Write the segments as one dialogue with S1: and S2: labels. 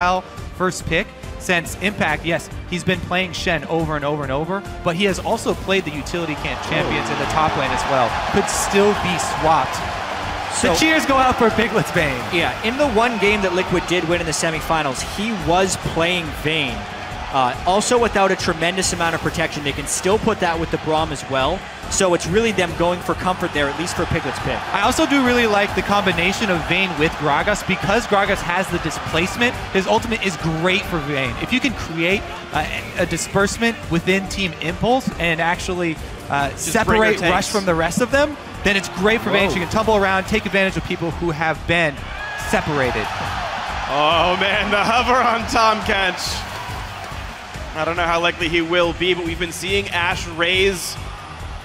S1: first pick since Impact. Yes, he's been playing Shen over and over and over, but he has also played the utility camp champions in the top lane as well. Could still be swapped. So the cheers go out for Piglet's Vayne.
S2: Yeah, in the one game that Liquid did win in the semifinals, he was playing Vayne. Also without a tremendous amount of protection. They can still put that with the Braum as well. So it's really them going for comfort there, at least for Piglet's pick.
S1: I also do really like the combination of Vayne with Gragas. Because Gragas has the displacement, his ultimate is great for Vayne. If you can create a disbursement within Team Impulse and actually separate Rush from the rest of them, then it's great for Vayne. She can tumble around, take advantage of people who have been separated.
S3: Oh man, the hover on Tomcatch. I don't know how likely he will be, but we've been seeing Ashe raise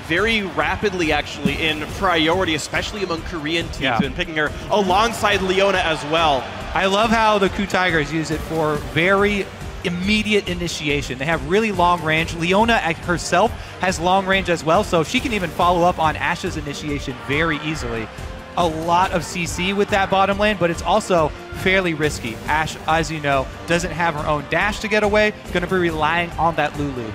S3: very rapidly, actually, in priority, especially among Korean teams.
S1: Yeah.
S3: Been picking her alongside Leona as well.
S1: I love how the Ku Tigers use it for very immediate initiation. They have really long range. Leona herself has long range as well, so she can even follow up on Ashe's initiation very easily. A lot of CC with that bottom lane, but it's also fairly risky. Ashe, as you know, doesn't have her own dash to get away, going to be relying on that Lulu.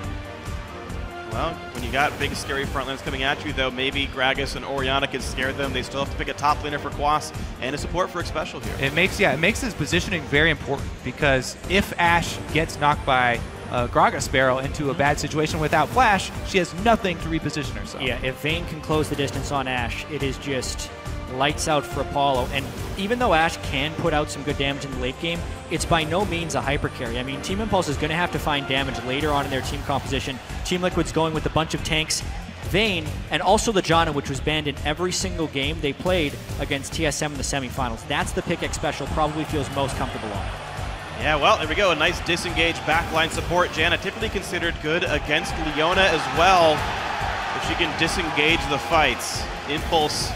S3: Well, when you got big, scary front lanes coming at you, though, maybe Gragas and Orianna can scare them. They still have to pick a top laner for Quas and a support for Xpecial here.
S1: It makes his positioning very important, because if Ashe gets knocked by Gragas Barrel into a bad situation without Flash, she has nothing to reposition herself.
S2: Yeah, if Vayne can close the distance on Ashe, it is just lights out for Apollo. And even though Ashe can put out some good damage in the late game, it's by no means a hyper carry. I mean, Team Impulse is going to have to find damage later on in their team composition. Team Liquid's going with a bunch of tanks, Vayne, and also the Janna, which was banned in every single game they played against TSM in the semifinals. That's the pick Xpecial probably feels most comfortable on.
S3: Yeah, well, there we go. A nice disengaged backline support. Janna typically considered good against Leona as well, if she can disengage the fights. Impulse,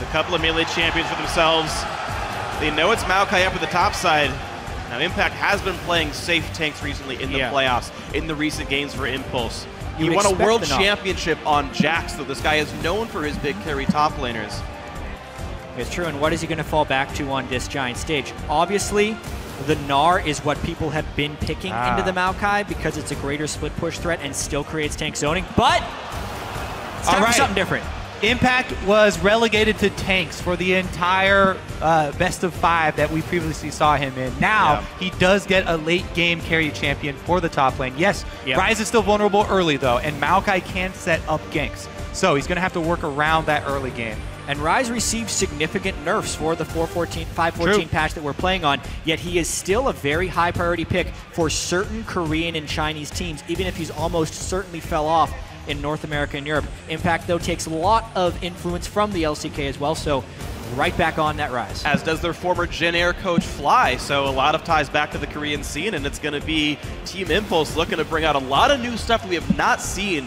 S3: a couple of melee champions for themselves. They know it's Maokai up at the top side. Now, Impact has been playing safe tanks recently in the playoffs, in the recent games for Impulse. He won a world championship on Jax, though. This guy is known for his big carry top laners.
S2: It's true, and what is he going to fall back to on this giant stage? Obviously, the Gnar is what people have been picking into the Maokai because it's a greater split push threat and still creates tank zoning, but it's time for something different.
S1: Impact was relegated to tanks for the entire best of 5 that we previously saw him in. Now, he does get a late game carry champion for the top lane. Yes, Ryze is still vulnerable early though, and Maokai can set up ganks. So he's going to have to work around that early game.
S2: And Ryze received significant nerfs for the 5.14 patch that we're playing on, yet he is still a very high priority pick for certain Korean and Chinese teams, even if he's almost certainly fell off in North America and Europe. Impact, though, takes a lot of influence from the LCK as well, so right back on that Ryze. As
S3: does their former Gen Air coach Fly, so a lot of ties back to the Korean scene, and it's going to be Team Impulse looking to bring out a lot of new stuff that we have not seen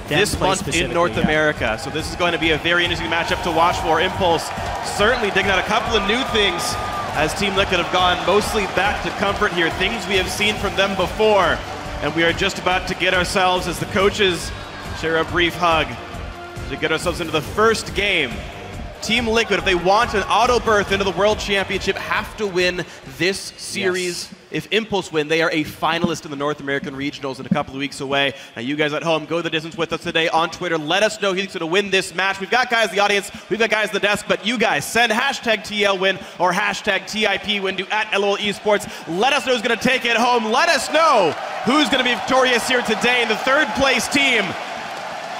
S3: this month in North America. So this is going to be a very interesting matchup to watch for. Impulse certainly digging out a couple of new things as Team Liquid have gone mostly back to comfort here, things we have seen from them before. And we are just about to get ourselves, as the coaches share a brief hug, to get ourselves into the first game. Team Liquid, if they want an auto berth into the World Championship, have to win this series. If Impulse win, they are a finalist in the North American Regionals in a couple of weeks away. Now, you guys at home, go the distance with us today on Twitter. Let us know who's going to win this match. We've got guys in the audience, we've got guys in the desk, but you guys send hashtag TLWin or hashtag TIPWin to @LOL Esports. Let us know who's going to take it home. Let us know who's going to be victorious here today in the third place team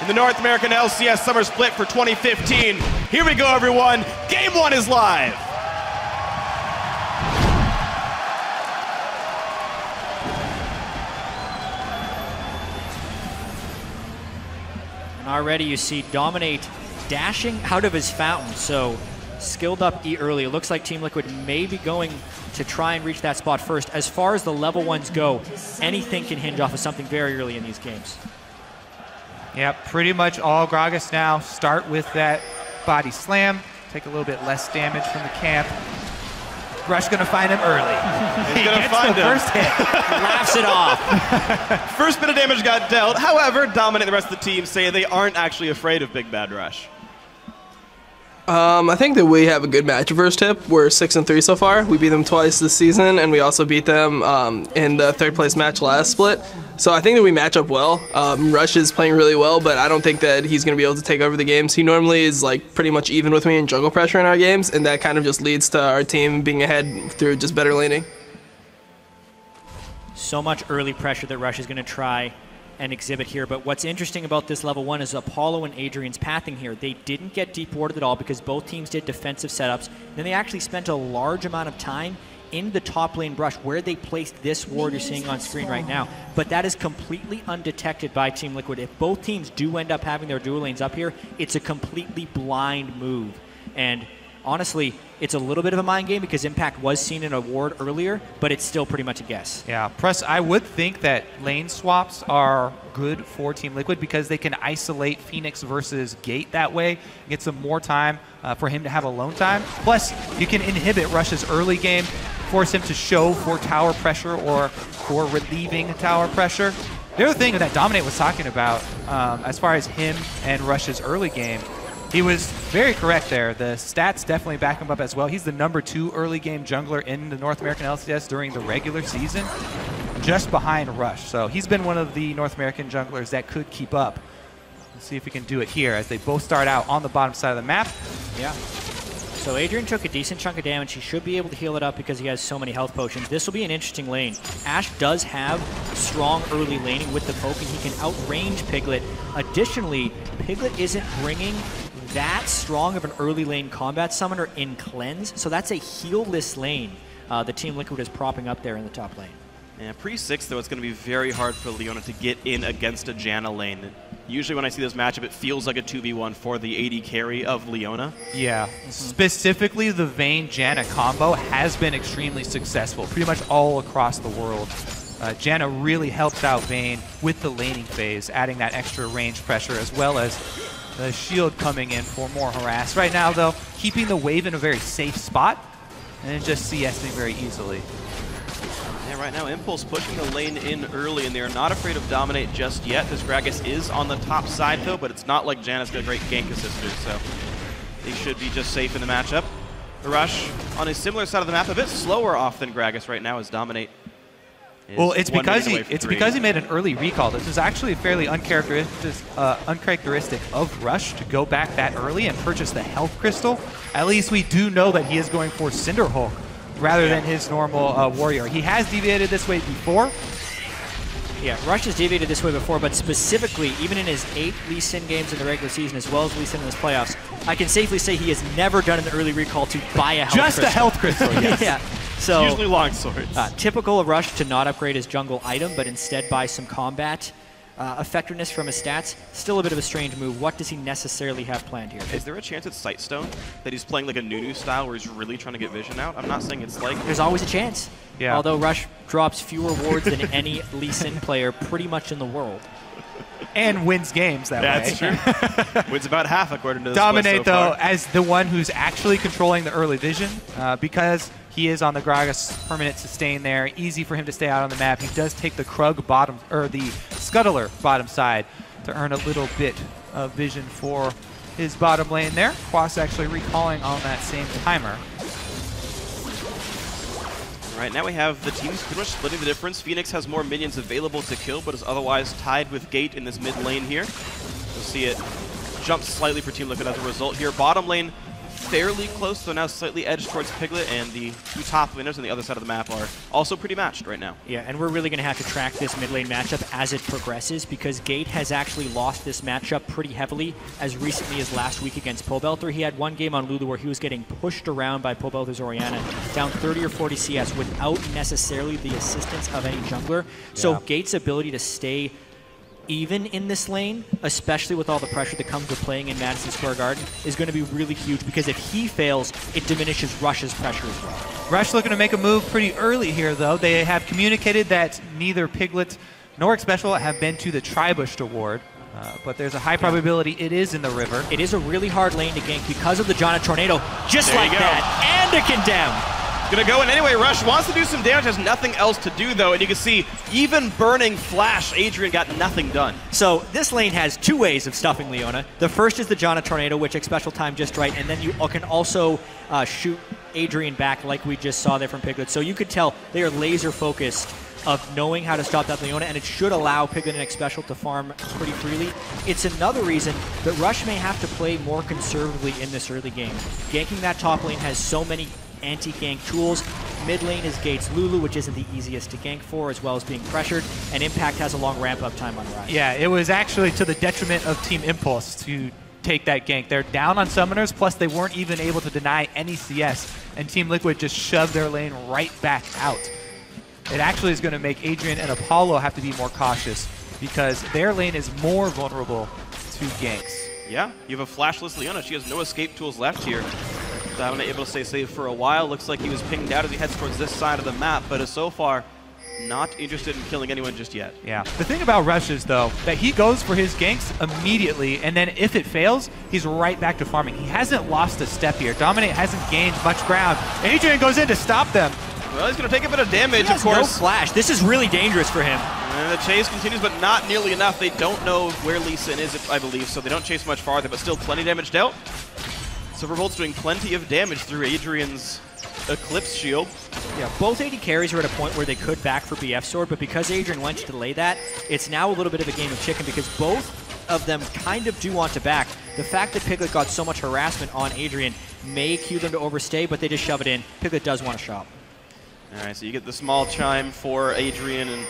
S3: in the North American LCS Summer Split for 2015. Here we go, everyone. Game 1 is live.
S2: And already you see Dominate dashing out of his fountain, so skilled up E early. It looks like Team Liquid may be going to try and reach that spot first. As far as the level 1s go, anything can hinge off of something very early in these games.
S1: Yeah, pretty much all Gragas now start with that body slam, take a little bit less damage from the camp. Rush gonna find him early.
S3: He's gonna find him.
S1: First hit.
S2: Laughs it off.
S3: First bit of damage got dealt. However, Dominate the rest of the team say they aren't actually afraid of Big Bad Rush.
S4: I think that we have a good match versus Tip. We're 6-3 so far. We beat them twice this season, and we also beat them in the third place match last split. So I think that we match up well. Rush is playing really well, but I don't think that he's going to be able to take over the games. He normally is like pretty much even with me in jungle pressure in our games, and that kind of just leads to our team being ahead through just better laning.
S2: So much early pressure that Rush is going to try and exhibit here. But what's interesting about this level 1 is Apollo and Adrian's pathing here. They didn't get deep warded at all because both teams did defensive setups. Then they actually spent a large amount of time in the top lane brush where they placed this ward you're seeing on screen right now. But that is completely undetected by Team Liquid. If both teams do end up having their dual lanes up here, it's a completely blind move. And honestly, it's a little bit of a mind game because Impact was seen in a ward earlier, but it's still pretty much a guess.
S1: Yeah, Press, I would think that lane swaps are good for Team Liquid because they can isolate Phoenix versus Gate that way, get some more time for him to have alone time. Plus, you can inhibit Rush's early game, force him to show for tower pressure or for relieving tower pressure. The other thing that Dominate was talking about as far as him and Rush's early game, he was very correct there. The stats definitely back him up as well. He's the #2 early game jungler in the North American LCS during the regular season, just behind Rush. So he's been one of the North American junglers that could keep up. Let's see if we can do it here as they both start out on the bottom side of the map.
S2: Yeah. So Adrian took a decent chunk of damage. He should be able to heal it up because he has so many health potions. This will be an interesting lane. Ash does have strong early laning with the poke, and he can outrange Piglet. Additionally, Piglet isn't bringing that strong of an early lane combat summoner in Cleanse, so that's a heal-less lane the Team Liquid is propping up there in the top lane.
S3: Yeah, pre-6, though, it's going to be very hard for Leona to get in against a Janna lane. Usually when I see this matchup, it feels like a 2v1 for the AD carry of Leona.
S1: Yeah. Specifically, the Vayne-Janna combo has been extremely successful, pretty much all across the world. Janna really helps out Vayne with the laning phase, adding that extra range pressure as well as the shield coming in for more harass. Right now, though, keeping the wave in a very safe spot and just CSing very easily.
S3: Yeah, right now, Impulse pushing the lane in early, and they're not afraid of Dominate just yet. This Gragas is on the top side, though, but it's not like Janna's got a great gank assister, so they should be just safe in the matchup. The Rush on a similar side of the map, a bit slower off than Gragas right now as Dominate.
S1: Well, it's because he made an early recall. This is actually fairly uncharacteristic of Rush to go back that early and purchase the health crystal. At least we do know that he is going for Cinderhulk rather than his normal warrior. He has deviated this way before.
S2: Yeah, Rush has deviated this way before, but specifically, even in his 8 Lee Sin games in the regular season, as well as Lee Sin in his playoffs, I can safely say he has never done an early recall to buy a health crystal.
S1: Just a health crystal, yes.
S2: Yeah. So,
S3: usually long swords.
S2: Typical of Rush to not upgrade his jungle item, but instead buy some combat effectiveness from his stats. Still a bit of a strange move. What does he necessarily have planned here?
S3: Is there a chance it's Sightstone? That he's playing like a Nunu style where he's really trying to get vision out? I'm not saying it's like...
S2: There's always a chance.
S1: Yeah.
S2: Although Rush drops fewer wards than any Lee Sin player pretty much in the world.
S1: And wins games that way.
S3: That's true. Wins about half according to this
S1: Dominate,
S3: so
S1: though,
S3: far.
S1: as the one who's actually controlling the early vision because he is on the Gragas permanent sustain there. Easy for him to stay out on the map. He does take the Krug bottom, or the Scuttler bottom side to earn a little bit of vision for his bottom lane there. Quas actually recalling on that same timer.
S3: Right now we have the teams pretty much splitting the difference. Phoenix has more minions available to kill, but is otherwise tied with Gate in this mid lane here. You'll see it jump slightly for Team Liquid as a result here. Bottom lane fairly close, so now slightly edged towards Piglet, and the 2 top laners on the other side of the map are also pretty matched right now.
S2: Yeah, and we're really going to have to track this mid lane matchup as it progresses because Gate has actually lost this matchup pretty heavily as recently as last week against Pobelter. He had one game on Lulu where he was getting pushed around by Pobelter's Orianna, down 30 or 40 CS without necessarily the assistance of any jungler. Yeah. So Gate's ability to stay even in this lane, especially with all the pressure that comes with playing in Madison Square Garden, is going to be really huge because if he fails, it diminishes Rush's pressure as well.
S1: Rush looking to make a move pretty early here, though. They have communicated that neither Piglet nor Xpecial have been to the Tribush award, but there's a high probability it is in the river.
S2: It is a really hard lane to gank because of the Janna Tornado, just like that, and a condemn.
S3: Gonna go in anyway. Rush wants to do some damage, has nothing else to do though, and you can see even burning Flash, Adrian got nothing done.
S2: So this lane has two ways of stuffing Leona. The first is the Janna Tornado, which takes special time just right, and then you can also shoot Adrian back like we just saw there from Piglet. So you could tell they are laser focused of knowing how to stop that Leona, and it should allow Piglet and X Special to farm pretty freely. It's another reason that Rush may have to play more conservatively in this early game. Ganking that top lane has so many anti-gank tools. Mid lane is Gates Lulu, which isn't the easiest to gank for, as well as being pressured, and Impact has a long ramp-up time on Rise.
S1: Yeah, it was actually to the detriment of Team Impulse to take that gank. They're down on summoners, plus they weren't even able to deny any CS, and Team Liquid just shoved their lane right back out. It actually is going to make Adrian and Apollo have to be more cautious because their lane is more vulnerable to ganks.
S3: Yeah, you have a flashless Leona. She has no escape tools left here. Dominate able to stay safe for a while. Looks like he was pinged out as he heads towards this side of the map, but is so far not interested in killing anyone just yet.
S1: Yeah. The thing about Rush is, though, that he goes for his ganks immediately, and then if it fails, he's right back to farming. He hasn't lost a step here. Dominate hasn't gained much ground. Adrian goes in to stop them.
S3: Well, he's going to take a bit of damage,
S2: of course. No
S3: course.
S2: flash. This is really dangerous for him.
S3: And the chase continues, but not nearly enough. They don't know where Lee Sin is, I believe, so they don't chase much farther, but still plenty damage dealt. Silverbolt's doing plenty of damage through Adrian's Eclipse Shield.
S2: Yeah, both AD carries are at a point where they could back for BF Sword, but because Adrian went to delay that, it's now a little bit of a game of chicken because both of them kind of do want to back. The fact that Piglet got so much harassment on Adrian may cue them to overstay, but they just shove it in. Piglet does want to shop.
S3: All right, so you get the small chime for Adrian and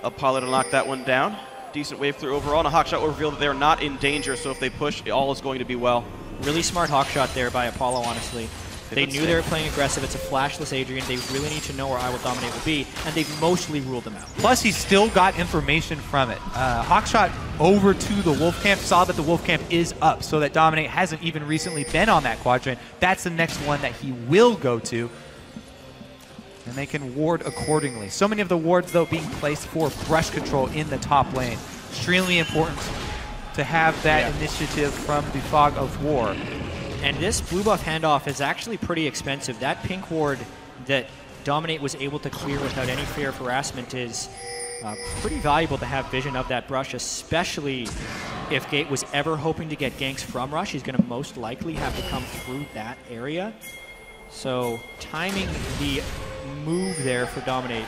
S3: Apollo to knock that one down. Decent wave through overall, and a Hawkshot will reveal that they're not in danger, so if they push, all is going to be well.
S2: Really smart Hawkshot there by Apollo, honestly. They knew they were playing aggressive. It's a flashless Adrian. They really need to know where I Will Dominate will be, and they've mostly ruled them out.
S1: Plus, he still got information from it. Hawkshot over to the Wolf Camp, saw that the Wolf Camp is up, so that Dominate hasn't even recently been on that quadrant. That's the next one that he will go to, and they can ward accordingly. So many of the wards, though, being placed for brush control in the top lane. Extremely important to have that initiative from the Fog of War.
S2: And this blue buff handoff is actually pretty expensive. That pink ward that Dominate was able to clear without any fear of harassment is pretty valuable to have vision of that brush, especially if Gate was ever hoping to get ganks from Rush. He's going to most likely have to come through that area. So timing the move there for Dominate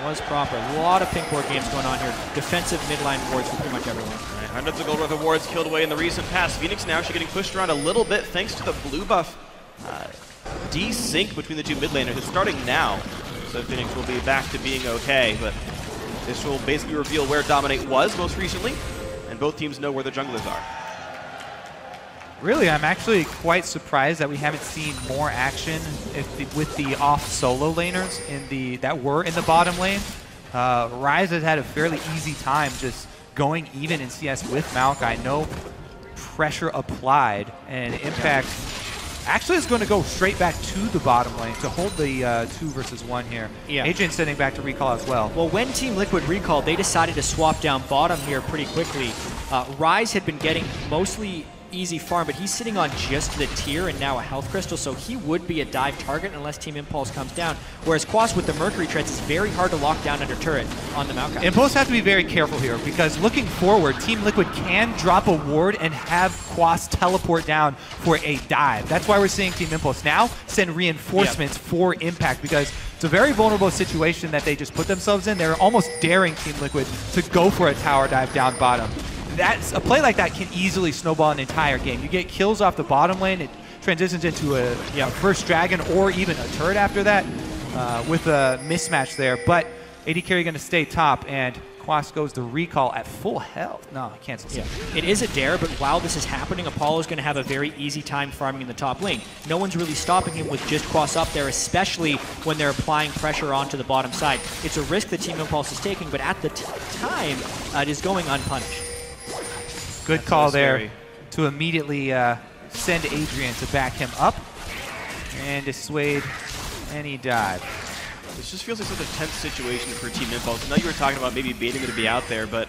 S2: was proper. A lot of pink ward games going on here. Defensive midline wards for pretty much everyone.
S3: Right, hundreds of gold worth of wards killed away in the recent past. Phoenix now actually getting pushed around a little bit thanks to the blue buff desync between the two mid laners. It's starting now, so Phoenix will be back to being okay, but this will basically reveal where Dominate was most recently, and both teams know where the junglers are.
S1: Really, I'm actually quite surprised that we haven't seen more action with the off solo laners that were in the bottom lane. Rise has had a fairly easy time just going even in CS with Maokai. No pressure applied, and Impact actually is going to go straight back to the bottom lane to hold the 2 versus 1 here. Yeah. Adrian's sending back to recall as well.
S2: Well, when Team Liquid recalled, they decided to swap down bottom here pretty quickly. Rise had been getting mostly easy farm, but he's sitting on just the tier and now a health crystal, so he would be a dive target unless Team Impulse comes down. Whereas Quas with the Mercury treads is very hard to lock down under turret on the Maokai.
S1: Impulse have to be very careful here because looking forward, Team Liquid can drop a ward and have Quas teleport down for a dive. That's why we're seeing Team Impulse now send reinforcements for Impact because it's a very vulnerable situation that they just put themselves in. They're almost daring Team Liquid to go for a tower dive down bottom. A play like that can easily snowball an entire game. You get kills off the bottom lane, it transitions into a first dragon or even a turret after that with a mismatch there. But AD carry going to stay top, and Quas goes to recall at full health. No, I can't see.
S2: It is a dare, but while this is happening, Apollo's going to have a very easy time farming in the top lane. No one's really stopping him with just Quas up there, especially when they're applying pressure onto the bottom side. It's a risk that Team Impulse is taking, but at the time, it is going unpunished.
S1: Good call there to immediately send Adrian to back him up and dissuade any dive.
S3: This just feels like such a tense situation for Team Impulse. I know you were talking about maybe baiting him to be out there, but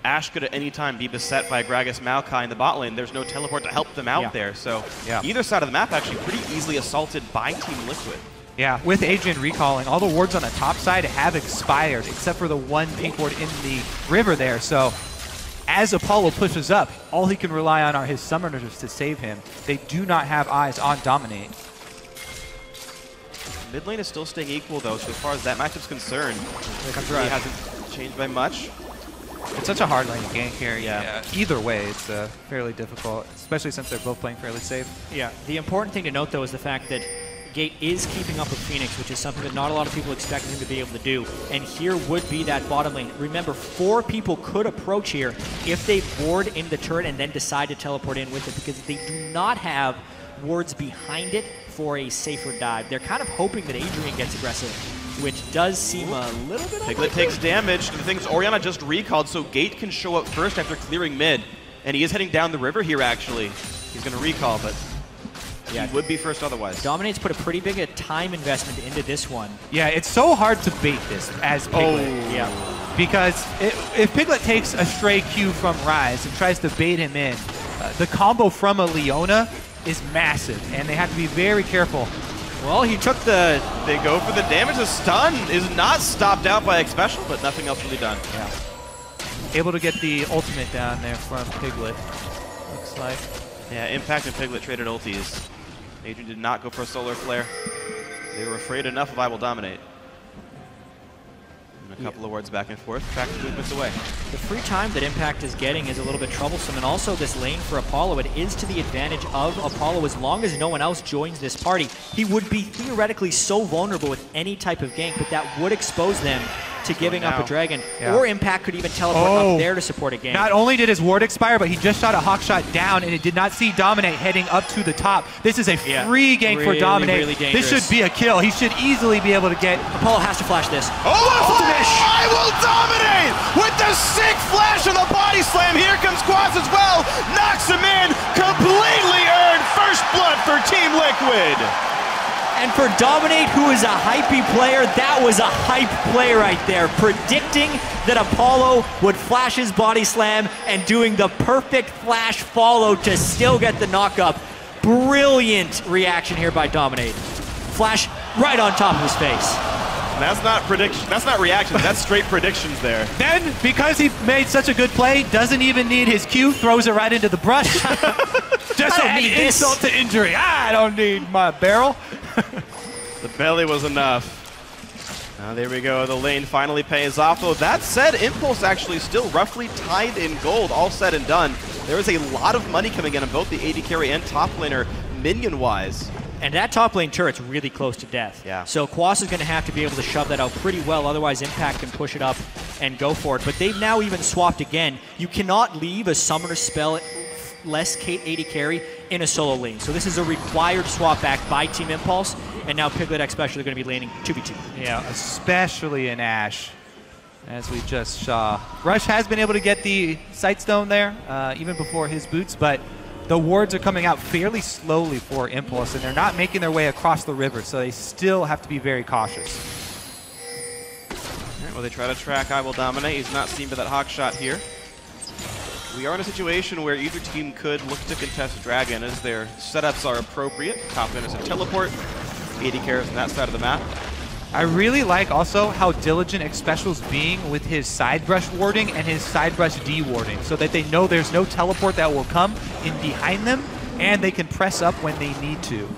S3: Ashe could at any time be beset by Gragas Maokai in the bot lane. There's no teleport to help them out there, so either side of the map actually pretty easily assaulted by Team Liquid.
S1: Yeah, with Adrian recalling, all the wards on the top side have expired, except for the one pink ward in the river there. So as Apollo pushes up, all he can rely on are his summoners to save him. They do not have eyes on Dominate.
S3: Mid lane is still staying equal, though, so as far as that matchup's concerned, it hasn't changed by much.
S1: It's such a hard lane to gank here. Yeah. Either way, it's fairly difficult, especially since they're both playing fairly safe.
S2: Yeah. The important thing to note, though, is the fact that Gate is keeping up with Phoenix, which is something that not a lot of people expected him to be able to do. And here would be that bottom lane. Remember, 4 people could approach here if they ward in the turret and then decide to teleport in with it, because they do not have wards behind it for a safer dive. They're kind of hoping that Adrian gets aggressive, which does seem a little bit
S3: Piglet takes damage. The thing is, Orianna just recalled, so Gate can show up first after clearing mid. And he is heading down the river here, actually. He's going to recall, but yeah, he would be first otherwise.
S2: Dominate's put a pretty big time investment into this one.
S1: Yeah, it's so hard to bait this as Piglet.
S2: Yeah.
S1: Because if Piglet takes a stray Q from Ryze and tries to bait him in, the combo from a Leona is massive, and they have to be very careful.
S3: Well, he took the... They go for the damage. The stun is not stopped out by X-Special, but nothing else really done.
S1: Yeah. Able to get the ultimate down there from Piglet, looks like.
S3: Yeah, Impact and Piglet traded ultis. Adrian did not go for a solar flare. They were afraid enough of I Will Dominate. And a couple of words back and forth. Impact movements away.
S2: The free time that Impact is getting is a little bit troublesome, and also this lane for Apollo, it is to the advantage of Apollo as long as no one else joins this party. He would be theoretically so vulnerable with any type of gank, but that would expose them to giving up a dragon.
S1: Yeah.
S2: Or Impact could even teleport up there to support a gank.
S1: Not only did his ward expire, but he just shot a hawk shot down, and it did not see Dominate heading up to the top. This is a free gank for Dominate.
S2: Really
S1: this should be a kill. He should easily be able to get...
S2: Apollo has to flash this.
S3: Oh! I Will Dominate with the sick flash of the body slam. Here comes Quas as well. Knocks him in. Completely earned first blood for Team Liquid.
S2: And for Dominate, who is a hypey player, that was a hype play right there. Predicting that Apollo would flash his body slam and doing the perfect flash follow to still get the knockup. Brilliant reaction here by Dominate. Flash right on top of his face.
S3: And that's not prediction. That's not reactions. That's straight predictions there.
S1: Then, because he made such a good play, doesn't even need his Q, throws it right into the brush. Just an insult to injury. I don't need my barrel.
S3: The belly was enough. Now there we go. The lane finally pays off. Though that said, Impulse actually still roughly tied in gold, all said and done. There is a lot of money coming in on both the AD carry and top laner, minion-wise.
S2: And that top lane turret's really close to death.
S3: Yeah.
S2: So Quas is going to have to be able to shove that out pretty well, otherwise Impact can push it up and go for it. But they've now even swapped again. You cannot leave a summoner spell less Kate AD carry in a solo lane. So this is a required swap back by Team Impulse, and now Piglet X Special are going to be laning 2v2.
S1: Yeah, especially in Ashe, as we just saw. Rush has been able to get the Sightstone there, even before his boots, but the wards are coming out fairly slowly for Impulse, and they're not making their way across the river, so they still have to be very cautious.
S3: All right, well, they try to track I Will Dominate. He's not seen by that hawk shot here. We are in a situation where either team could look to contest Dragon as their setups are appropriate. Top lane is a teleport, AD carries on that side of the map.
S1: I really like also how diligent X-Special's being with his side brush warding and his side brush de-warding, so that they know there's no teleport that will come in behind them, and they can press up when they need to.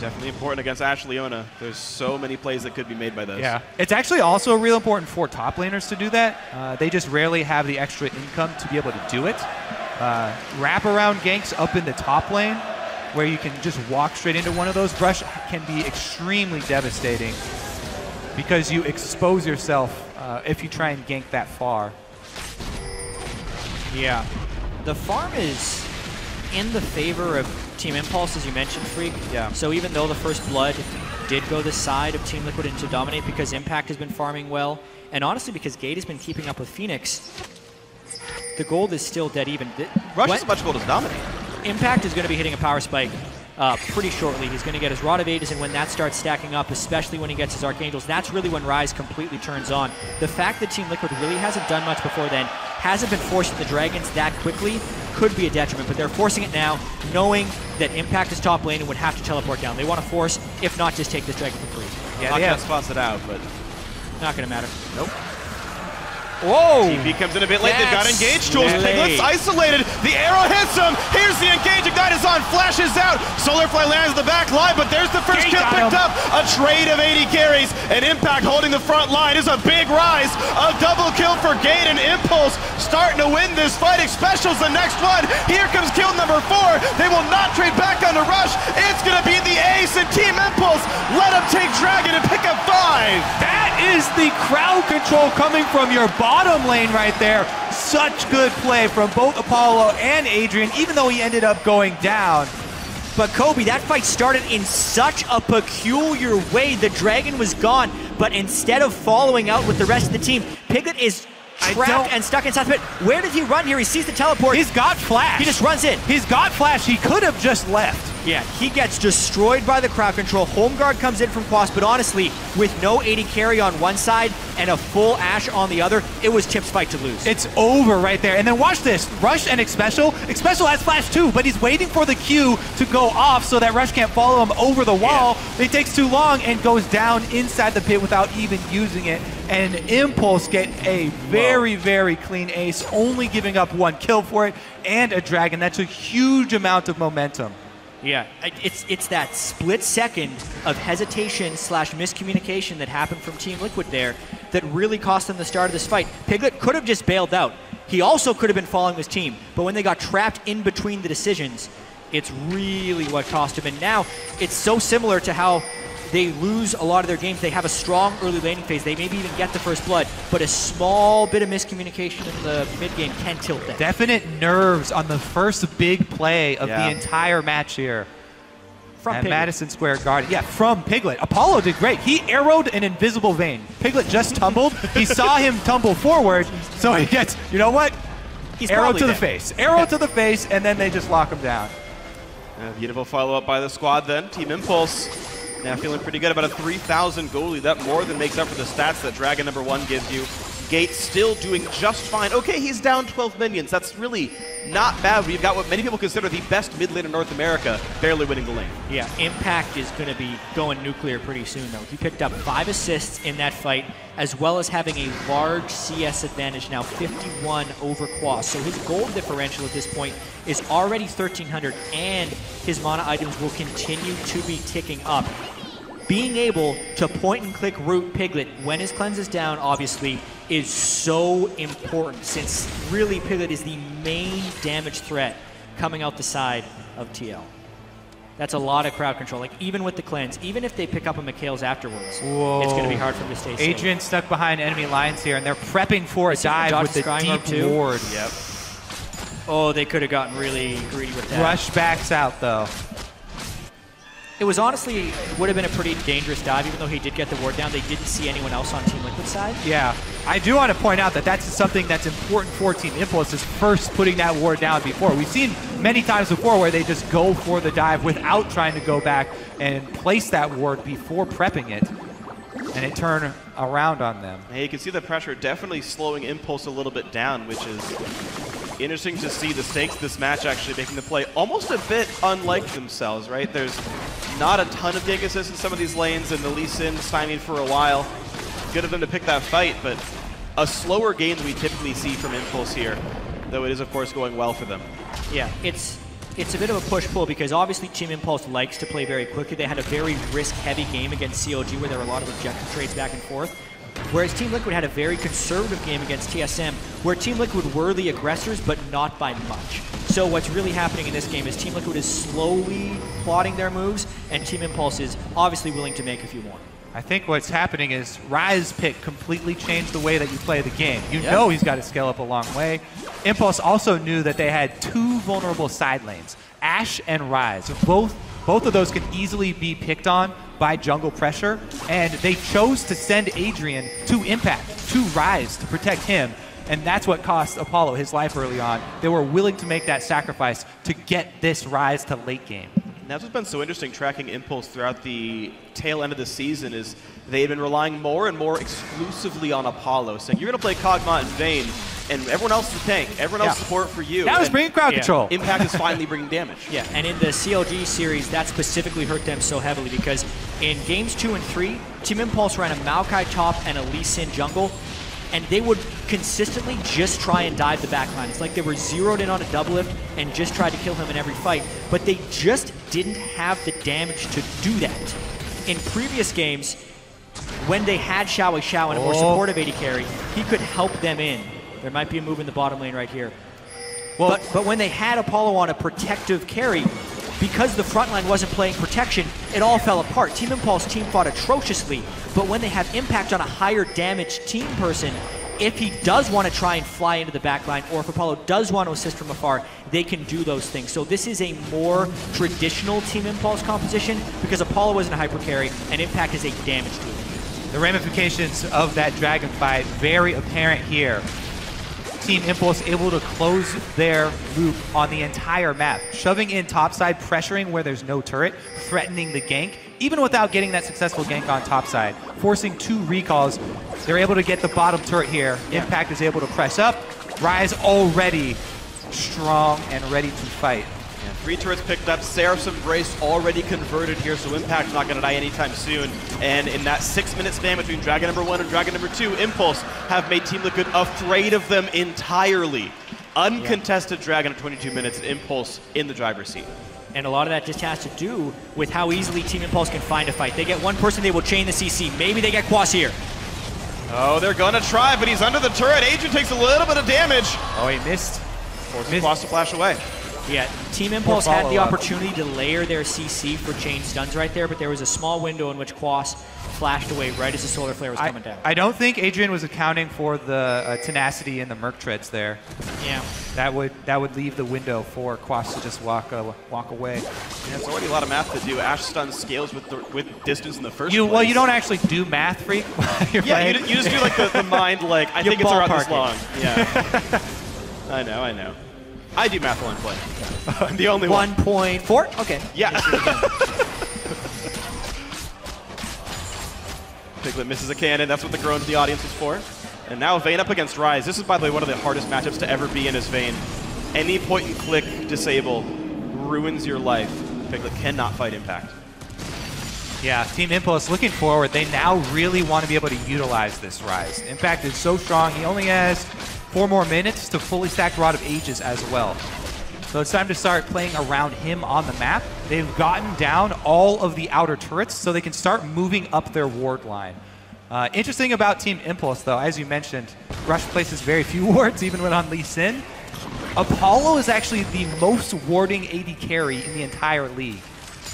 S3: Definitely important against Ashe Leona. There's so many plays that could be made by those.
S1: Yeah, it's actually also real important for top laners to do that. They just rarely have the extra income to be able to do it. Wraparound ganks up in the top lane, where you can just walk straight into one of those brush, can be extremely devastating because you expose yourself if you try and gank that far.
S2: Yeah. The farm is in the favor of Team Impulse, as you mentioned, Freak.
S1: Yeah.
S2: So even though the first blood did go the side of Team Liquid into Dominate because Impact has been farming well, and honestly because Gate has been keeping up with Phoenix, the gold is still dead even.
S3: Rush as much gold as Dominate.
S2: Impact is going to be hitting a power spike pretty shortly. He's going to get his Rod of Ages, and when that starts stacking up, especially when he gets his Archangels, that's really when Rise completely turns on. The fact that Team Liquid really hasn't done much before then, hasn't been forcing the Dragons that quickly, could be a detriment, but they're forcing it now, knowing that Impact is top lane and would have to teleport down. They want to force, if not just take this Dragon for free.
S3: Yeah, they have spots it out, but
S2: not going to matter.
S3: Nope.
S2: Whoa!
S3: TP comes in a bit late. They've got engage tools. Piglet's isolated. The arrow hits him. Here's the engage. Ignite is on. Flashes out. Solarfly lands at the back line, but there's the first kill picked up. A trade of 80 carries. And Impact holding the front line is a big rise. A double kill for Gate and Impulse starting to win this fight. Special's the next one. Here comes kill number 4. They will not trade back on the rush. It's going to be the ace and Team Impulse. Let him take Dragon and pick up 5.
S1: That is the crowd control coming from your bottom lane right there. Such good play from both Apollo and Adrian, even though he ended up going down.
S2: But Kobe, that fight started in such a peculiar way. The Dragon was gone, but instead of following out with the rest of the team, Piglet is trapped and stuck inside the pit. Where did he run here? He sees the teleport.
S1: He's got flash.
S2: He just runs in.
S1: He's got flash. He could have just left.
S2: Yeah, he gets destroyed by the crowd control. Home guard comes in from Quas, but honestly, with no 80 carry on one side and a full Ashe on the other, it was Tip's fight to lose.
S1: It's over right there. And then watch this. Rush and Xpecial. Xpecial has flash too, but he's waiting for the Q to go off so that Rush can't follow him over the wall. Yeah. It takes too long and goes down inside the pit without even using it. And Impulse get a very, very clean ace, only giving up 1 kill for it and a Dragon. That's a huge amount of momentum.
S2: Yeah, it's that split second of hesitation / miscommunication that happened from Team Liquid there that really cost them the start of this fight. Piglet could have just bailed out. He also could have been following his team, but when they got trapped in between the decisions, it's really what cost him. And now it's so similar to how they lose a lot of their games. They have a strong early laning phase. They maybe even get the first blood, but a small bit of miscommunication in the mid game can tilt them.
S1: Definite nerves on the first big play of the entire match here.
S2: From
S1: at Madison Square Garden. Yeah, from Piglet. Apollo did great. He arrowed an invisible vein. Piglet just tumbled. He saw him tumble forward, so he gets, you know what?
S2: He's
S1: arrow to the face. Arrow to the face, and then they just lock him down.
S3: Beautiful follow-up by the squad then. Team Impulse now feeling pretty good about a 3,000 goal lead. That more than makes up for the stats that Dragon number 1 gives you. Gate still doing just fine. Okay, he's down 12 minions. That's really not bad. We've got what many people consider the best mid lane in North America, barely winning the lane.
S2: Yeah, Impact is going to be going nuclear pretty soon, though. He picked up 5 assists in that fight, as well as having a large CS advantage now, 51 over Quas. So his gold differential at this point is already 1,300, and his mana items will continue to be ticking up. Being able to point-and-click root Piglet when his cleanse is down, obviously, is so important, since really Piglet is the main damage threat coming out the side of TL. That's a lot of crowd control. Like, even with the cleanse, even if they pick up a Mikhail's afterwards, it's going to be hard for him to stay safe.
S1: Adrian stuck behind enemy lines here, and they're prepping for a dive with the deep ward.
S3: Yep.
S2: Oh, they could have gotten really greedy with that.
S1: Rush backs out, though.
S2: It was honestly, would have been a pretty dangerous dive, even though he did get the ward down. They didn't see anyone else on Team Liquid side.
S1: Yeah, I do want to point out that that's something that's important for Team Impulse, is first putting that ward down before. We've seen many times before where they just go for the dive without trying to go back and place that ward before prepping it, and it turned around on them.
S3: Hey, you can see the pressure definitely slowing Impulse a little bit down, which is interesting to see. The stakes of this match actually making the play almost a bit unlike themselves, right? There's not a ton of gank assists in some of these lanes, and the Lee Sin stymied for a while. Good of them to pick that fight, but a slower game than we typically see from Impulse here, though it is, of course, going well for them.
S2: Yeah, it's a bit of a push-pull, because obviously Team Impulse likes to play very quickly. They had a very risk-heavy game against COG where there were a lot of objective trades back and forth. Whereas Team Liquid had a very conservative game against TSM, where Team Liquid were the aggressors, but not by much. So what's really happening in this game is Team Liquid is slowly plotting their moves, and Team Impulse is obviously willing to make a few more.
S1: I think what's happening is Rise pick completely changed the way that you play the game. You know he's got to scale up a long way. Impulse also knew that they had 2 vulnerable side lanes, Ashe and Rise. Both of those can easily be picked on by jungle pressure, and they chose to send Adrian to Impact, to Rise, to protect him, and that's what cost Apollo his life early on. They were willing to make that sacrifice to get this Rise to late game.
S3: That's what's been so interesting tracking Impulse throughout the tail end of the season is they've been relying more and more exclusively on Apollo, saying you're going to play Kog'Maw and Vayne, and everyone else is a tank. Everyone else is support for you.
S1: That was bringing crowd control.
S3: Impact is finally bringing damage.
S2: Yeah, and in the CLG series, that specifically hurt them so heavily because in games 2 and 3, Team Impulse ran a Maokai top and a Lee Sin jungle, and they would consistently just try and dive the backline. It's like they were zeroed in on a double lift and just tried to kill him in every fight, but they just didn't have the damage to do that. In previous games, when they had Xiao Xiao and a more supportive AD carry, he could help them in. There might be a move in the bottom lane right here. Well, but when they had Apollo on a protective carry, because the front line wasn't playing protection, it all fell apart. Team Impulse team fought atrociously, but when they have Impact on a higher damage team person, if he does want to try and fly into the backline, or if Apollo does want to assist from afar, they can do those things. So this is a more traditional Team Impulse composition because Apollo isn't a hyper carry and Impact is a damage dealer.
S1: The ramifications of that dragon fight very apparent here. Team Impulse able to close their loop on the entire map, shoving in topside, pressuring where there's no turret, threatening the gank, even without getting that successful gank on topside, forcing 2 recalls. They're able to get the bottom turret here. Impact is able to press up. Ryze already strong and ready to fight.
S3: 3 turrets picked up, Seraph's Embrace already converted here, so Impact's not going to die anytime soon. And in that 6-minute span between Dragon number 1 and Dragon number 2, Impulse have made Team Liquid afraid of them entirely. Uncontested Dragon at 22 minutes, Impulse in the driver's seat.
S2: And a lot of that just has to do with how easily Team Impulse can find a fight. They get one person, they will chain the CC. Maybe they get Quas here.
S3: Oh, they're going to try, but he's under the turret. Adrian takes a little bit of damage.
S1: Oh, he missed.
S3: Forces Quas to flash away.
S2: Yeah, Team Impulse had the opportunity to layer their CC for chain stuns right there, but there was a small window in which Quas flashed away right as the Solar Flare was coming down.
S1: I don't think Adrian was accounting for the tenacity in the Merc Treads there.
S2: Yeah.
S1: That would leave the window for Quas to just walk away.
S3: Yeah, it's already a lot of math to do. Ash stun scales with distance in the first place.
S1: Well, you don't actually do math, Freak, while you're playing.
S3: You just do like the mind, like, I think it's around this long. Yeah. I know. I do math while I'm playing. I'm the only one.
S2: 1.4? Okay.
S3: Yeah. Piglet misses a cannon. That's what the groan to the audience was for. And now Vayne up against Ryze. This is, by the way, one of the hardest matchups to ever be in as Vayne. Any point-and-click disable ruins your life. Piglet cannot fight Impact.
S1: Yeah, Team Impulse looking forward. They now really want to be able to utilize this Ryze. Impact is so strong. He only has 4 more minutes to fully stack Rod of Ages as well. So it's time to start playing around him on the map. They've gotten down all of the outer turrets so they can start moving up their ward line. Interesting about Team Impulse, though, as you mentioned, Rush places very few wards, even when on Lee Sin. Apollo is actually the most warding AD carry in the entire league,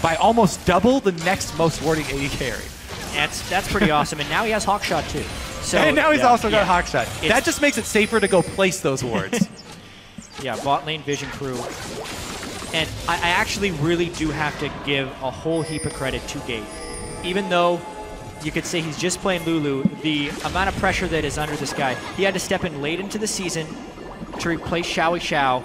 S1: by almost double the next most warding AD carry.
S2: That's pretty awesome. And now he has Hawkshot, too. So,
S1: and now he's also got Hawkshot. That just makes it safer to go place those wards.
S2: Yeah, bot lane Vision Crew. And I actually really do have to give a whole heap of credit to Gate. Even though you could say he's just playing Lulu, the amount of pressure that is under this guy, he had to step in late into the season to replace Xiao Xiao,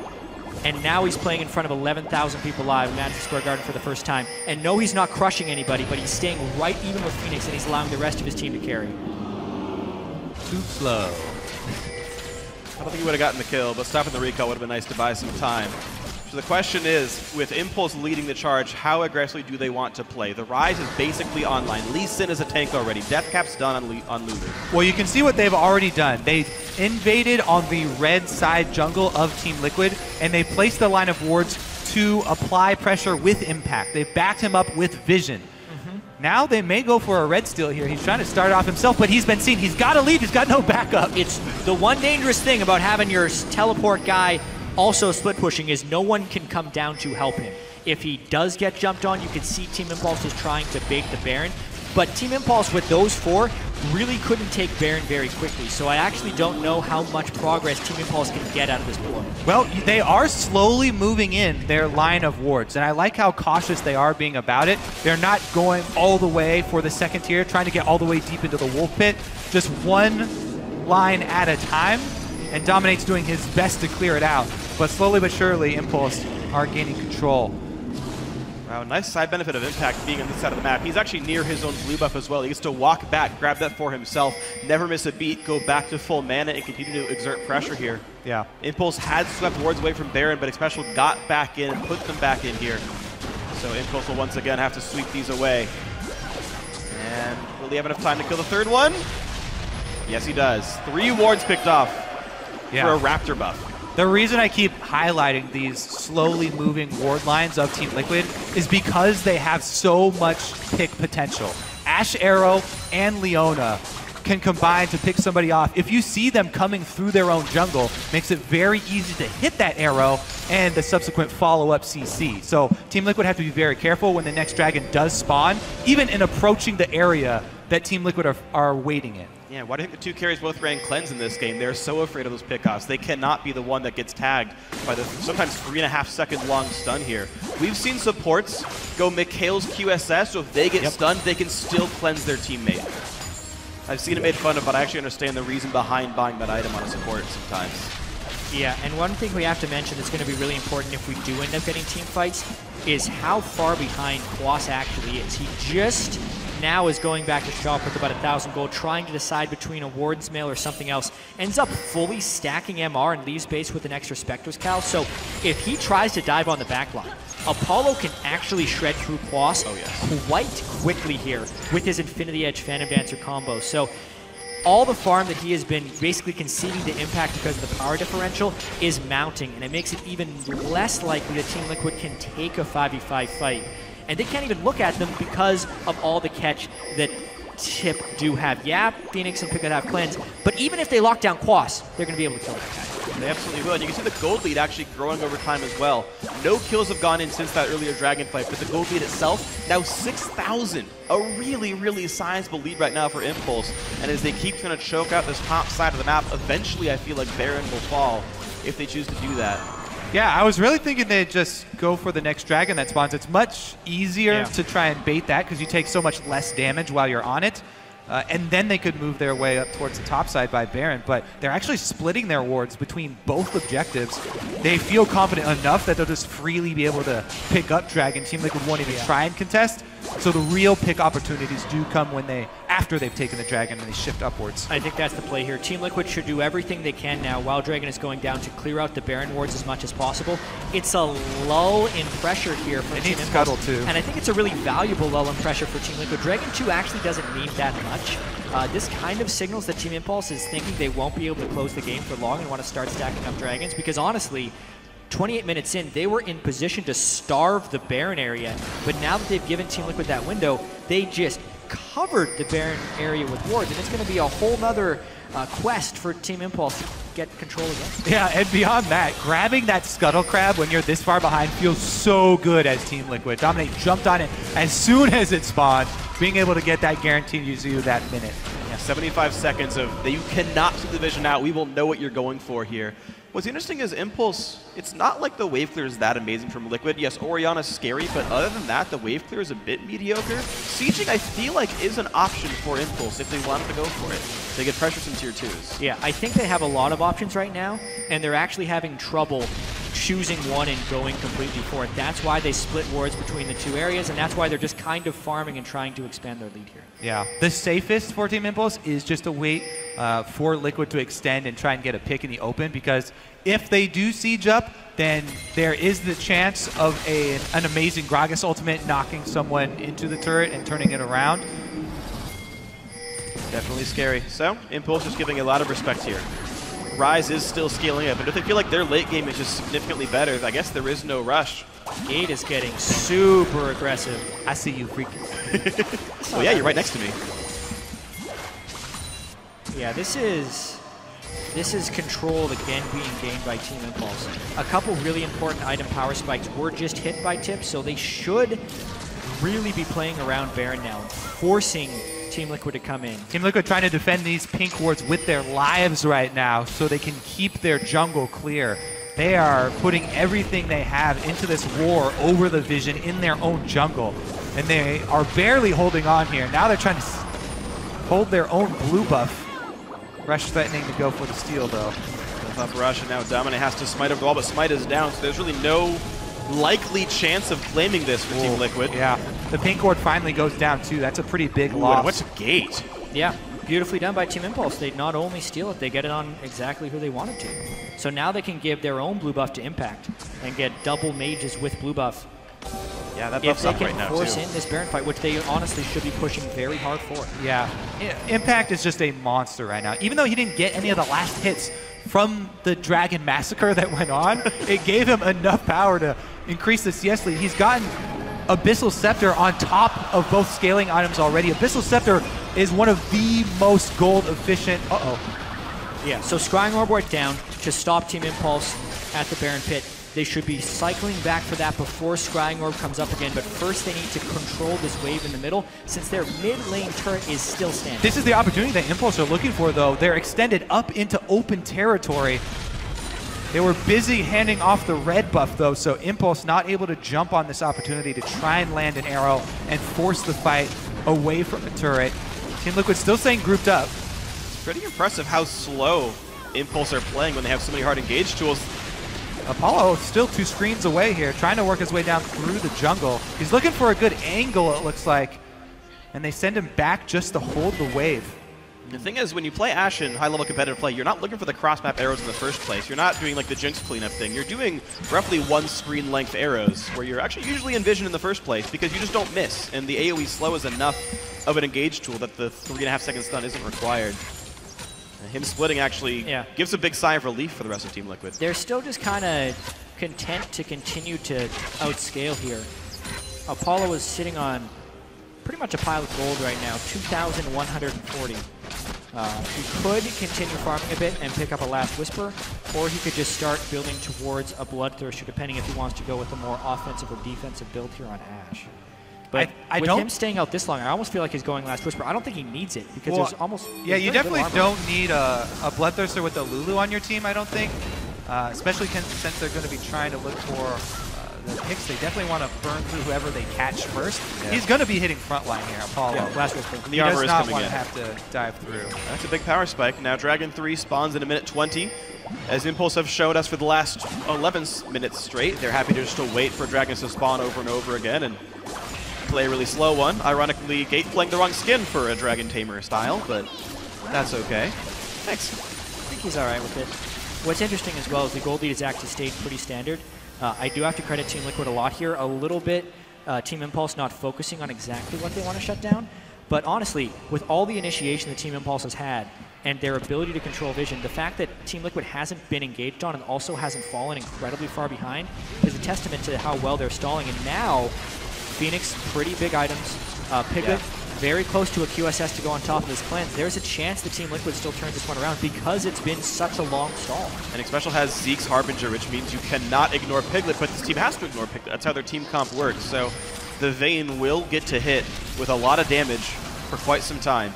S2: and now he's playing in front of 11,000 people live in Madison Square Garden for the first time. And no, he's not crushing anybody, but he's staying right even with Phoenix, and he's allowing the rest of his team to carry.
S1: Too slow.
S3: I don't think he would have gotten the kill, but stopping the recall would have been nice to buy some time. So the question is, with Impulse leading the charge, how aggressively do they want to play? The Ryze is basically online. Lee Sin is a tank already. Deathcap's done on Lulu.
S1: Well, you can see what they've already done. They invaded on the red side jungle of Team Liquid, and they placed the line of wards to apply pressure with Impact. They backed him up with Vision. Now they may go for a red steal here. He's trying to start off himself, but he's been seen. He's got to leave. He's got no backup.
S2: It's the one dangerous thing about having your teleport guy also split pushing is no one can come down to help him. If he does get jumped on, you can see Team Impulse is trying to bait the Baron. But Team Impulse with those 4 really couldn't take Baron very quickly. So I actually don't know how much progress Team Impulse can get out of this board.
S1: Well, they are slowly moving in their line of wards, and I like how cautious they are being about it. They're not going all the way for the second tier, trying to get all the way deep into the Wolf Pit. Just one line at a time, and Dominate's doing his best to clear it out. But slowly but surely, Impulse are gaining control.
S3: Wow, nice side benefit of Impact being on this side of the map. He's actually near his own blue buff as well. He gets to walk back, grab that for himself, never miss a beat, go back to full mana, and continue to exert pressure here.
S1: Yeah.
S3: Impulse had swept wards away from Baron, but Special got back in and put them back in here. So Impulse will once again have to sweep these away. And will he have enough time to kill the third one? Yes, he does. 3 wards picked off for a Raptor buff.
S1: The reason I keep highlighting these slowly moving ward lines of Team Liquid is because they have so much pick potential. Ashe Arrow and Leona can combine to pick somebody off. If you see them coming through their own jungle, makes it very easy to hit that arrow and the subsequent follow-up CC. So Team Liquid have to be very careful when the next dragon does spawn, even in approaching the area that Team Liquid are waiting in.
S3: Yeah, why do you think the 2 carries both ran cleanse in this game? They're so afraid of those pickoffs. They cannot be the one that gets tagged by the sometimes 3.5 second long stun here. We've seen supports go Mikhail's QSS, so if they get stunned, they can still cleanse their teammate. I've seen it made fun of, but I actually understand the reason behind buying that item on a support sometimes.
S2: Yeah, and one thing we have to mention that's going to be really important if we do end up getting team fights is how far behind Quas actually is. He just now is going back to shop with about 1,000 gold, trying to decide between a Warden's Mail or something else. Ends up fully stacking MR and leaves base with an extra Spectre's Cowl. So if he tries to dive on the backline, Apollo can actually shred through Quas quite quickly here with his Infinity Edge Phantom Dancer combo. So all the farm that he has been basically conceding to Impact because of the power differential is mounting, and it makes it even less likely that Team Liquid can take a 5v5 fight. And they can't even look at them because of all the catch that Tip do have. Yeah, Phoenix and Pickett have cleanse, but even if they lock down Quas, they're going to be able to kill that guy.
S3: They absolutely will. And you can see the gold lead actually growing over time as well. No kills have gone in since that earlier Dragon fight, but the gold lead itself, now 6,000. A really, really sizable lead right now for Impulse. And as they keep trying to choke out this top side of the map, eventually I feel like Baron will fall if they choose to do that.
S1: Yeah, I was really thinking they'd just go for the next dragon that spawns. It's much easier to try and bait that because you take so much less damage while you're on it. And then they could move their way up towards the top side by Baron, but they're actually splitting their wards between both objectives. They feel confident enough that they'll just freely be able to pick up Dragon. Team Liquid won't even try and contest. So the real pick opportunities do come when after they've taken the Dragon and they shift upwards.
S2: I think that's the play here. Team Liquid should do everything they can now while Dragon is going down to clear out the Baron wards as much as possible. It's a lull in pressure here for Team Impulse.
S1: Scuttle too.
S2: And I think it's a really valuable lull in pressure for Team Liquid. Dragon 2 actually doesn't need that much. This kind of signals that Team Impulse is thinking they won't be able to close the game for long and want to start stacking up Dragons, because honestly, 28 minutes in, they were in position to starve the Baron area, but now that they've given Team Liquid that window, they just covered the Baron area with wards, and it's going to be a whole nother quest for Team Impulse to get control again.
S1: Yeah, and beyond that, grabbing that Scuttle Crab when you're this far behind feels so good as Team Liquid. Dominate jumped on it as soon as it spawned, being able to get that guarantees you that minute.
S3: Yeah, 75 seconds of you cannot see the vision out. We will know what you're going for here. What's interesting is Impulse, it's not like the wave clear is that amazing from Liquid. Yes, Orianna's scary, but other than that, the wave clear is a bit mediocre. Sieging, I feel like, is an option for Impulse if they wanted to go for it. They get pressure from tier 2s.
S2: Yeah, I think they have a lot of options right now, and they're actually having trouble choosing one and going completely for it. That's why they split wards between the two areas, and that's why they're just kind of farming and trying to expand their lead here.
S1: Yeah, the safest for Team Impulse is just to wait for Liquid to extend and try and get a pick in the open, because if they do siege up, then there is the chance of an amazing Gragas ultimate knocking someone into the turret and turning it around.
S3: Definitely scary. So, Impulse is giving a lot of respect here. Ryze is still scaling up, and if they feel like their late game is just significantly better, I guess there is no rush.
S2: Gate is getting super aggressive.
S1: I see you, freak.
S3: Oh yeah, you're right next to me.
S2: Yeah, this is control again being gained by Team Impulse. A couple really important item power spikes were just hit by Tip, so they should really be playing around Baron now, forcing Team Liquid to come in.
S1: Team Liquid trying to defend these pink wards with their lives right now so they can keep their jungle clear. They are putting everything they have into this war over the vision in their own jungle, and they are barely holding on here. Now they're trying to hold their own blue buff. Rush threatening to go for the steal, though.
S3: Up rush, and now Dominic has to smite over the wall, but smite is down, so there's really no likely chance of claiming this for Team Liquid.
S1: Yeah, the pink ward finally goes down too. That's a pretty big loss.
S3: And what's a gate?
S2: Yeah, beautifully done by Team Impulse. They not only steal it, they get it on exactly who they wanted to. So now they can give their own blue buff to Impact and get double mages with blue buff.
S3: Yeah, that
S2: If
S3: buff's
S2: they
S3: up
S2: can
S3: right now
S2: force
S3: too.
S2: in this Baron fight, which they honestly should be pushing very hard for.
S1: Yeah, Impact is just a monster right now. Even though he didn't get any of the last hits from the Dragon Massacre that went on, it gave him enough power to increase the CS lead. He's gotten Abyssal Scepter on top of both scaling items already. Abyssal Scepter is one of the most gold efficient.
S2: Yeah, so Scrying Orb went down to stop Team Impulse at the Baron Pit. They should be cycling back for that before Scrying Orb comes up again, but first they need to control this wave in the middle since their mid lane turret is still standing.
S1: This is the opportunity that Impulse are looking for, though. They're extended up into open territory. They were busy handing off the red buff, though, so Impulse not able to jump on this opportunity to try and land an arrow and force the fight away from the turret. Team Liquid still staying grouped up.
S3: It's pretty impressive how slow Impulse are playing when they have so many hard engage tools.
S1: Apollo still 2 screens away here, trying to work his way down through the jungle. He's looking for a good angle, it looks like, and they send him back just to hold the wave.
S3: The thing is, when you play Ashe in high-level competitive play, you're not looking for the cross-map arrows in the first place. You're not doing like the Jinx cleanup thing. You're doing roughly 1 screen-length arrows, where you're actually usually envisioned in the first place because you just don't miss, and the AoE slow is enough of an engage tool that the 3.5-second stun isn't required. Him splitting actually gives a big sigh of relief for the rest of Team Liquid.
S2: They're still just kind of content to continue to outscale here. Apollo is sitting on pretty much a pile of gold right now, 2,140. He could continue farming a bit and pick up a Last Whisper, or he could just start building towards a Bloodthirster, depending if he wants to go with a more offensive or defensive build here on Ashe. But with him staying out this long, I almost feel like he's going Last Whisper. I don't think he needs it because there's almost...
S1: Yeah, you definitely don't need a Bloodthirster with a Lulu on your team, I don't think. Especially since they're going to be trying to look for the picks. They definitely want to burn through whoever they catch first. Yeah. He's going to be hitting frontline here, Apollo.
S2: Yeah, Last Whisper.
S3: And the armor is coming in.
S1: He does not want to have to dive through.
S3: That's a big power spike. Now Dragon 3 spawns in a minute 20. As Impulse have showed us for the last 11 minutes straight, they're happy to just wait for Dragons to spawn over and over again and play a really slow one. Ironically, Gate playing the wrong skin for a Dragon Tamer style, but that's okay. Thanks.
S2: I think he's all right with it. What's interesting as well is the gold lead has actually stayed pretty standard. I do have to credit Team Liquid a lot here. A little bit Team Impulse not focusing on exactly what they want to shut down. But honestly, with all the initiation that Team Impulse has had and their ability to control vision, the fact that Team Liquid hasn't been engaged on and also hasn't fallen incredibly far behind is a testament to how well they're stalling. And now, Phoenix, pretty big items. Piglet, very close to a QSS to go on top of his cleanse. There's a chance that Team Liquid still turns this one around because it's been such a long stall.
S3: And Special has Zeke's Harbinger, which means you cannot ignore Piglet, but this team has to ignore Piglet. That's how their team comp works. So the Vayne will get to hit with a lot of damage for quite some time.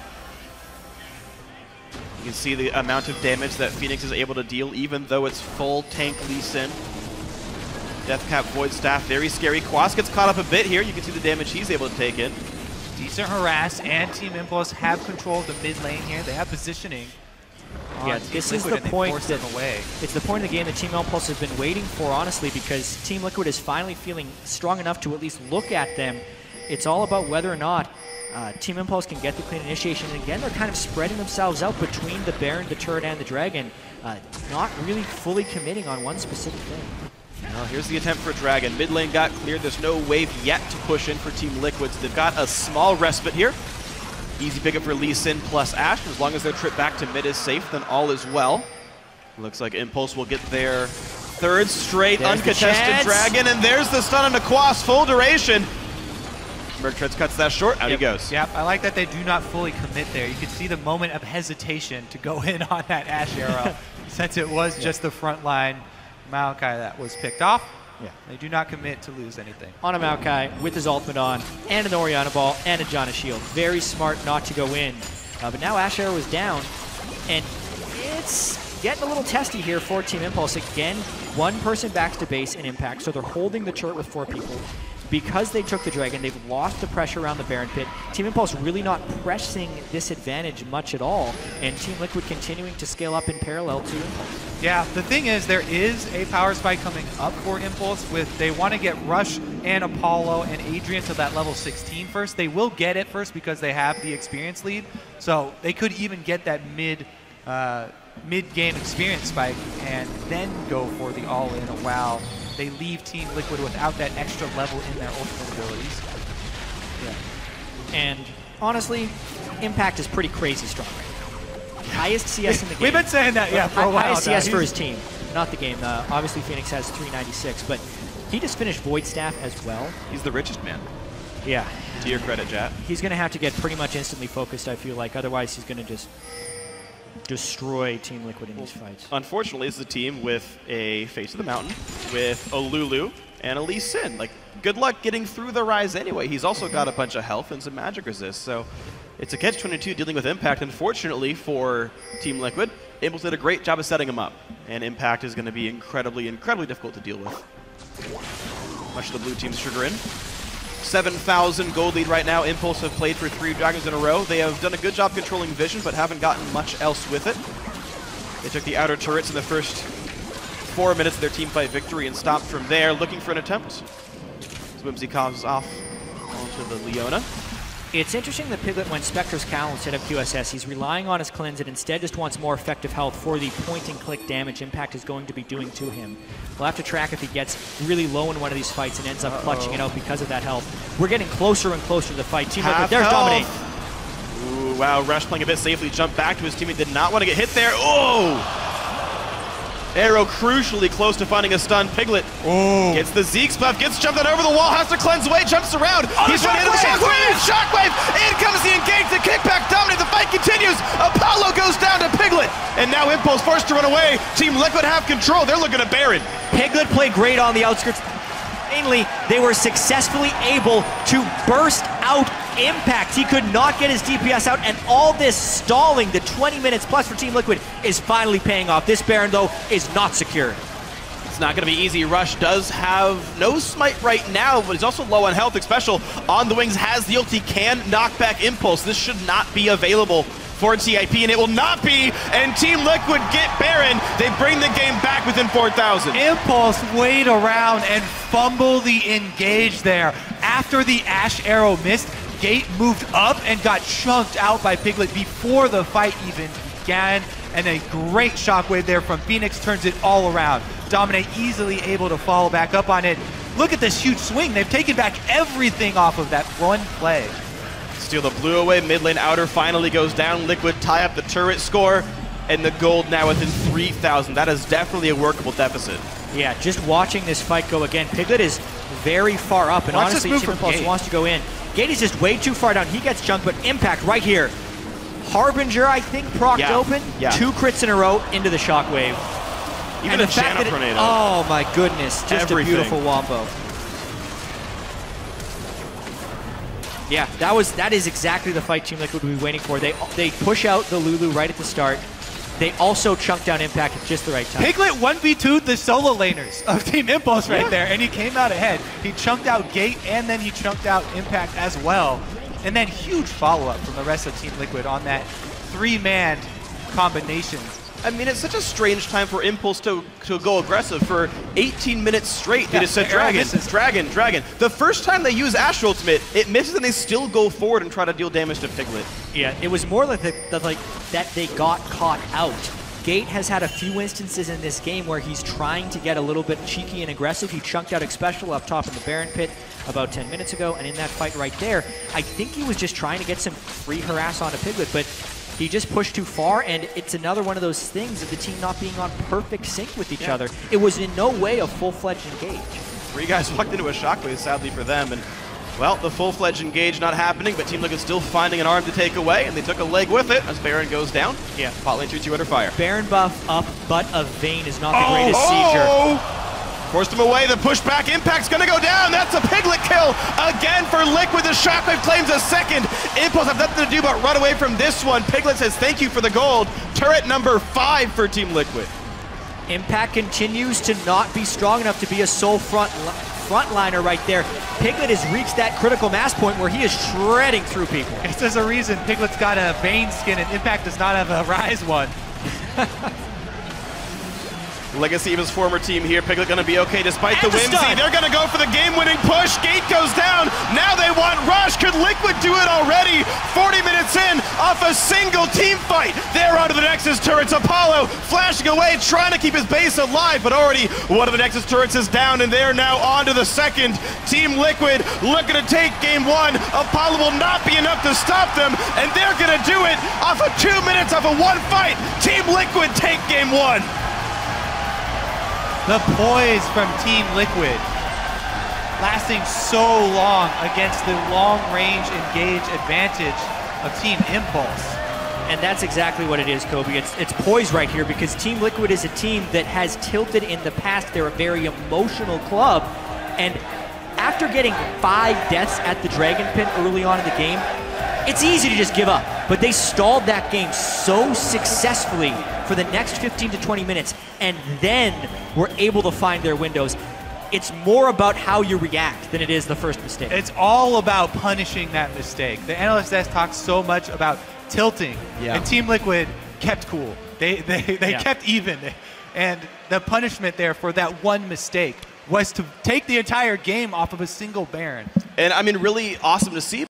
S3: You can see the amount of damage that Phoenix is able to deal, even though it's full tank Lee Sin. Deathcap Void Staff, very scary. Quas gets caught up a bit here. You can see the damage he's able to take in.
S1: Decent harass, and Team Impulse have control of the mid lane here. They have positioning.
S2: Yeah, this is the point that it's the point of the game that Team Impulse has been waiting for, honestly, because Team Liquid is finally feeling strong enough to at least look at them. It's all about whether or not Team Impulse can get the clean initiation. And again, they're kind of spreading themselves out between the Baron, the Turret, and the Dragon, not really fully committing on one specific thing.
S3: Well, here's the attempt for Dragon. Mid lane got cleared. There's no wave yet to push in for Team Liquid. So they've got a small respite here. Easy pickup for Lee Sin plus Ashe. As long as their trip back to mid is safe, then all is well. Looks like Impulse will get their third straight uncontested Dragon, and there's the stun on the Quas, full duration. Merktreads cuts that short, out he goes.
S1: Yep, I like that they do not fully commit there. You can see the moment of hesitation to go in on that Ashe arrow, since it was just the front line Maokai that was picked off. Yeah, they do not commit to lose anything.
S2: On a Maokai with his ultimate on, and an Orianna ball, and a Janna shield. Very smart not to go in. But now Ashe arrow is down, and it's getting a little testy here for Team Impulse. Again, one person backs to base and Impact, so they're holding the turret with 4 people. because they took the Dragon, they've lost the pressure around the Baron pit. Team Impulse really not pressing this advantage much at all, and Team Liquid continuing to scale up in parallel to Impulse.
S1: Yeah, the thing is, there is a power spike coming up for Impulse. They want to get Rush and Apollo and Adrian to that level 16 first. They will get it first because they have the experience lead, so they could even get that mid-game experience spike and then go for the all-in while they leave Team Liquid without that extra level in their ultimate abilities.
S2: Yeah. And honestly, Impact is pretty crazy strong right now. Highest CS in the game.
S1: We've been saying that, yeah, for a while.
S2: Highest CS for his team, not the game. Obviously, Phoenix has 396, but he just finished Void Staff as well.
S3: He's the richest man.
S2: Yeah.
S3: To your credit, Jat.
S2: He's going to have to get pretty much instantly focused, I feel like. Otherwise, he's going to just destroy Team Liquid in these fights.
S3: Unfortunately, this is a team with a Face of the Mountain, with a Lulu, and a Lee Sin. Like, good luck getting through the Rise anyway. He's also got a bunch of health and some magic resist, so it's a catch-22 dealing with Impact. Unfortunately for Team Liquid, Impulse did a great job of setting him up, and Impact is going to be incredibly, incredibly difficult to deal with. Much to the blue team's chagrin. 7,000 gold lead right now. Impulse have played for 3 Dragons in a row. They have done a good job controlling vision, but haven't gotten much else with it. They took the outer turrets in the first 4 minutes of their team fight victory and stopped from there, looking for an attempt. Whimsy comes off onto the Leona.
S2: It's interesting that Piglet went Spectre's Cowl instead of QSS. He's relying on his cleanse and instead just wants more effective health for the point-and-click damage Impact is going to be doing to him. We'll have to track if he gets really low in one of these fights and ends up clutching it out because of that health. We're getting closer and closer to the fight. Team Liquid, there's Dominate.
S3: Ooh, wow, Rush playing a bit safely, jumped back to his teammate, did not want to get hit there. Oh! Arrow crucially close to finding a stun. Piglet gets the Zeke's buff, gets jumped on over the wall, has to cleanse away, jumps around. He's running into the Shockwave! Shockwave! In comes the engage, the kickback, Dominate, the fight continues. Apollo goes down to Piglet, and now Impulse forced to run away. Team Liquid have control, they're looking at Baron.
S2: Piglet played great on the outskirts. Mainly, they were successfully able to burst out Impact. He could not get his DPS out, and all this stalling, the 20 minutes plus for Team Liquid, is finally paying off. This Baron, though, is not secure.
S3: It's not going to be easy. Rush does have no smite right now, but he's also low on health. Special on the wings has the ult. He can knock back Impulse. This should not be available for TIP, and it will not be, and Team Liquid get Baron. They bring the game back within 4,000.
S1: Impulse wait around and fumble the engage there. After the Ashe arrow missed, Gate moved up and got chunked out by Piglet before the fight even began, and a great shockwave there from Phoenix turns it all around. Dominate easily able to follow back up on it. Look at this huge swing. They've taken back everything off of that one play.
S3: Steal the blue away, mid lane outer finally goes down. Liquid tie up the turret score, and the gold now within 3,000. That is definitely a workable deficit.
S2: Yeah, just watching this fight go again. Piglet is very far up, and honestly, Team Impulse wants to go in. Gate is just way too far down. He gets chunked, but Impact right here. Harbinger, I think, procced open. Yeah. 2 crits in a row into the shockwave.
S3: Even a channel tornado.
S2: Oh my goodness, just a beautiful wombo. Yeah, that is exactly the fight Team Liquid would be waiting for. They push out the Lulu right at the start. They also chunk down Impact at just the right time.
S1: Piglet 1v2'd the solo laners of Team Impulse right there, and he came out ahead. He chunked out Gate, and then he chunked out Impact as well. And then huge follow-up from the rest of Team Liquid on that 3-man combination.
S3: I mean, it's such a strange time for Impulse to go aggressive for 18 minutes straight. They just said Dragon. The first time they use Ashe ultimate, it misses and they still go forward and try to deal damage to Piglet.
S2: Yeah, it was more like that they got caught out. Gate has had a few instances in this game where he's trying to get a little bit cheeky and aggressive. He chunked out Xpecial up top in the Baron pit about 10 minutes ago, and in that fight right there, I think he was just trying to get some free harass onto Piglet, but he just pushed too far, and it's another one of those things of the team not being on perfect sync with each other. It was in no way a full-fledged engage.
S3: 3 guys walked into a shockwave, sadly for them, and well, the full-fledged engage not happening, but Team Liquid still finding an arm to take away, and they took a leg with it as Baron goes down.
S2: Yeah.
S3: Bot lane 2-2 under fire.
S2: Baron buff up, but a Vayne is not the greatest seizure.
S3: Forced him away, the pushback Impact's gonna go down. That's a Piglet kill again for Liquid. The shockwave claims a second. Impulse have nothing to do but run away from this one. Piglet says thank you for the gold. Turret number 5 for Team Liquid.
S2: Impact continues to not be strong enough to be a sole front frontliner right there. Piglet has reached that critical mass point where he is shredding through people.
S1: There's a reason Piglet's got a Bane skin and Impact does not have a Rise one.
S3: Legacy of his former team here. Piglet going to be okay despite the whimsy. They're going to go for the game-winning push. Gate goes down. Now they want Rush. Could Liquid do it already? 40 minutes in off a single team fight. They're onto the Nexus turrets. Apollo flashing away, trying to keep his base alive, but already one of the Nexus turrets is down, and they're now onto the second. Team Liquid looking to take game one. Apollo will not be enough to stop them, and they're going to do it off of 2 minutes off of one fight. Team Liquid take game one.
S1: The poise from Team Liquid, lasting so long against the long-range engage advantage of Team Impulse.
S2: And that's exactly what it is, Kobe. It's poise right here because Team Liquid is a team that has tilted in the past. They're a very emotional club. And after getting 5 deaths at the Dragon Pit early on in the game, it's easy to just give up. But they stalled that game so successfully for the next 15 to 20 minutes, and then were able to find their windows. It's more about how you react than it is the first mistake.
S1: It's all about punishing that mistake. The NLSS talks so much about tilting, and Team Liquid kept cool. They kept even, and the punishment there for that one mistake was to take the entire game off of a single Baron.
S3: And I mean, really awesome to see.